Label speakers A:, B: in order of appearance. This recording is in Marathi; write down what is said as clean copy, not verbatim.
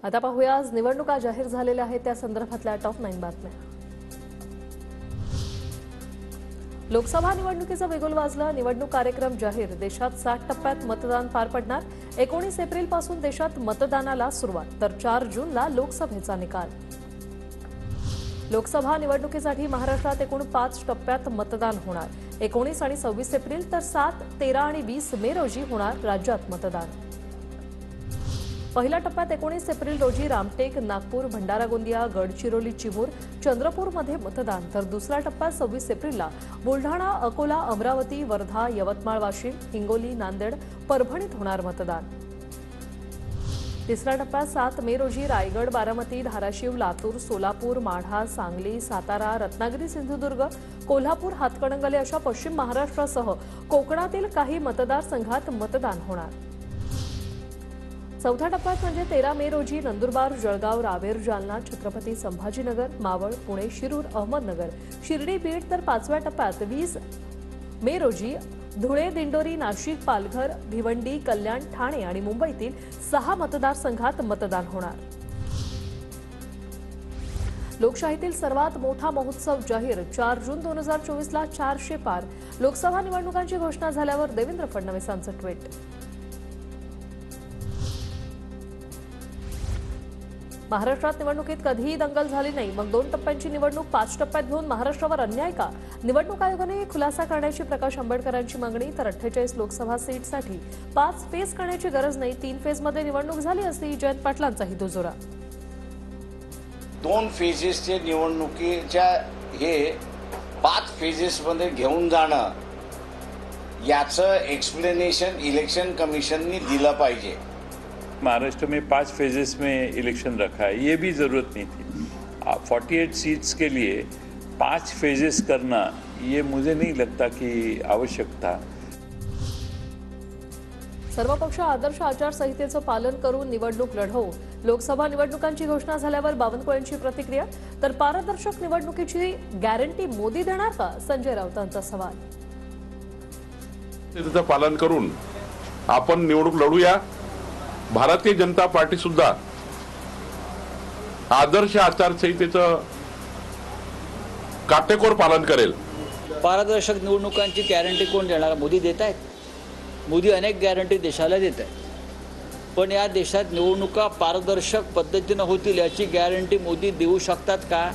A: आता पाहूया आज निवडणुका जाहीर झालेल्या आहेत त्या संदर्भातल्या टॉप 9 बातम्या। लोकसभा निवडणुकीचा बिगुल वाजला। निवडणूक कार्यक्रम जाहीर। देशात 60 टप्प्यात मतदान पार पडणार। 19 एप्रिल पासून देशात मतदानाला सुरुवात, तर 4 जूनला लोकसभेचा निकाल। लोकसभा निवडणुकीसाठी महाराष्ट्रात एकूण 5 टप्प्यात मतदान होणार। 19 आणि 26 एप्रिल तर 7, 13 आणि 20 मे रोजी होणार राज्यात मतदान। पहिल्या टप्प्यात 19 एप्रिल रोजी रामटेक, नागपूर, भंडारा गोंदिया, गडचिरोली, चिमूर, चंद्रपूरमध्ये मतदान, तर दुसऱ्या टप्प्यात 26 एप्रिलला बुलढाणा, अकोला, अमरावती, वर्धा, यवतमाळ, वाशिम, हिंगोली, नांदेड, परभणीत होणार मतदान। तिसऱ्या टप्प्यात 7 मे रोजी रायगड, बारामती, धाराशिव, लातूर, सोलापूर, माढा, सांगली, सातारा, रत्नागिरी, सिंधुदुर्ग, कोल्हापूर, हातकणंगले अशा पश्चिम महाराष्ट्रासह कोकणातील काही मतदारसंघात मतदान होणार। चौथ्या टप्प्यात म्हणजे 13 मे रोजी नंदुरबार, जळगाव, रावेर, जालना, छत्रपती संभाजीनगर, मावळ, पुणे, शिरूर, अहमदनगर, शिर्डी, बीड, तर 5व्या टप्प्यात 20 मे रोजी धुळे, दिंडोरी, नाशिक, पालघर, भिवंडी, कल्याण, ठाणे आणि मुंबईतील 6 मतदारसंघात मतदान होणार। लोकशाहीतील सर्वात मोठा महोत्सव जाहीर। 4 जून 2024ला 400 पार। लोकसभा निवडणुकांची घोषणा झाल्यावर देवेंद्र फडणवीसांचं ट्विट। महाराष्ट्रात निवडणुकीत कधीही दंगल झाली नाही, मग 2 टप्प्यांची निवडणूक 5 टप्प्यात घेऊन महाराष्ट्रावर अन्याय का? निवडणूक आयोगाने खुलासा करण्याची प्रकाश आंबेडकरांची मागणी। तर 48 लोकसभा सीटसाठी 5 फेज करण्याची गरज नाही, 3 फेजमध्ये निवडणूक झाली असती, जयंत पाटलांचाही दुजोरा।
B: 2 फेजेसचे निवडणुकीच्या हे 5 फेजेसमध्ये घेऊन जाणं, याचं एक्सप्लेनेशन इलेक्शन कमिशननी दिलं पाहिजे।
C: महाराष्ट्र में 5 फेजेस में इलेक्शन रखा है, ये भी ज़रूरत नहीं थी। 48 सीट्स के लिए 5 फेजेस करना, ये मुझे नहीं लगता कि आवश्यक था।
A: सर्व पक्ष आदर्श आचारसंहितेचं पालन करून निवडणूक लढवू। लोकसभा निवडणुकांची घोषणा झाल्यावर बावनकुळेंची प्रतिक्रिया। तर पारदर्शक निवडणुकीची गॅरंटी मोदी देणार का? संजय राऊतांचा सवाल।
D: त्याचं पालन करून आपण निवडणूक लढूया। भारतीय जनता पार्टी सुद्धा आदर्श आचारसंहितेचं काटेकोर पालन करेल।
E: पारदर्शक निवडणुकांची गॅरंटी कोण देणार? मोदी देत आहेत। मोदी अनेक गॅरंटी देशाला देत आहेत, पण या देशात निवडणुका पारदर्शक पद्धतीनं होतील याची गॅरंटी मोदी देऊ शकतात का?